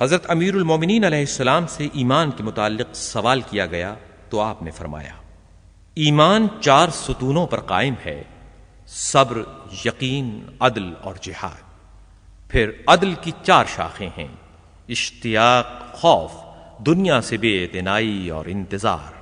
حضرت امیر المومنین علیہ السلام سے ایمان کے متعلق سوال کیا گیا تو آپ نے فرمایا ایمان 4 ستونوں پر قائم ہے: صبر، یقین، عدل اور جہاد۔ پھر عدل کی 4 شاخیں ہیں: اشتیاق، خوف، دنیا سے بے اعتنائی اور انتظار۔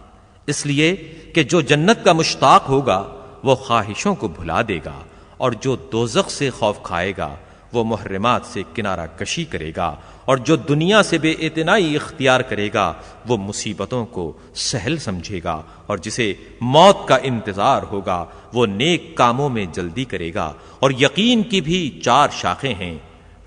اس لیے کہ جو جنت کا مشتاق ہوگا وہ خواہشوں کو بھلا دے گا، اور جو دوزخ سے خوف کھائے گا وہ محرمات سے کنارہ کشی کرے گا، اور جو دنیا سے بے اعتنائی اختیار کرے گا وہ مصیبتوں کو سہل سمجھے گا، اور جسے موت کا انتظار ہوگا وہ نیک کاموں میں جلدی کرے گا۔ اور یقین کی بھی 4 شاخیں ہیں: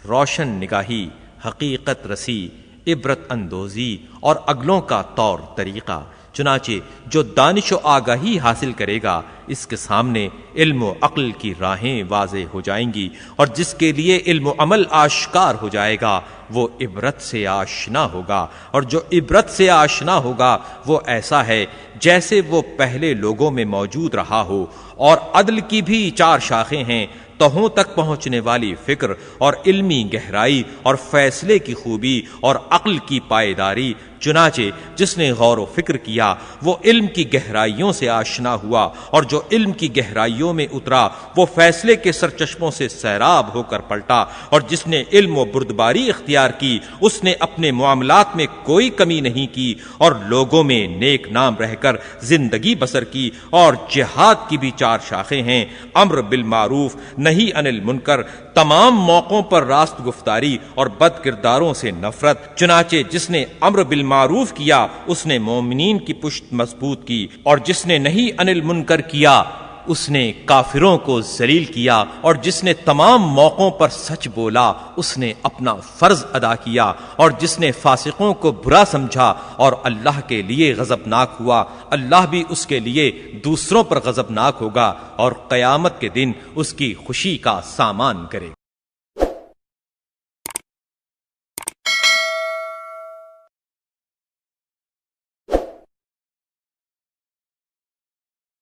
روشن نگاہی، حقیقت رسی، عبرت اندوزی اور اگلوں کا طور طریقہ۔ چنانچہ جو دانش و آگاہی حاصل کرے گا اس کے سامنے علم و عقل کی راہیں واضح ہو جائیں گی، اور جس کے لیے علم و عمل آشکار ہو جائے گا وہ عبرت سے آشنا ہوگا، اور جو عبرت سے آشنا ہوگا وہ ایسا ہے جیسے وہ پہلے لوگوں میں موجود رہا ہو۔ اور عدل کی بھی 4 شاخیں ہیں: تہوں تک پہنچنے والی فکر اور علمی گہرائی اور فیصلے کی خوبی اور عقل کی پائیداری۔ چنانچہ جس نے غور و فکر کیا وہ علم کی گہرائیوں سے آشنا ہوا، اور جو علم کی گہرائیوں میں اترا وہ فیصلے کے سرچشموں سے سیراب ہو کر پلٹا، اور جس نے علم و بردباری اختیار کی اس نے اپنے معاملات میں کوئی کمی نہیں کی، اور لوگوں میں نیک نام رہ کر زندگی بسر کی۔ اور جہاد کی بھی 4 شاخیں ہیں: امر بالمعروف، نہی عن المنکر، تمام موقعوں پر راست گفتاری اور بد کرداروں سے نفرت۔ چنانچہ جس نے امر بالمعروف کیا اس نے مومنین کی پشت مضبوط کی، اور جس نے نہی عن المنکر کیا اس نے کافروں کو ذلیل کیا، اور جس نے تمام موقعوں پر سچ بولا اس نے اپنا فرض ادا کیا، اور جس نے فاسقوں کو برا سمجھا اور اللہ کے لیے غضبناک ہوا اللہ بھی اس کے لیے دوسروں پر غضبناک ہوگا اور قیامت کے دن اس کی خوشی کا سامان کرے۔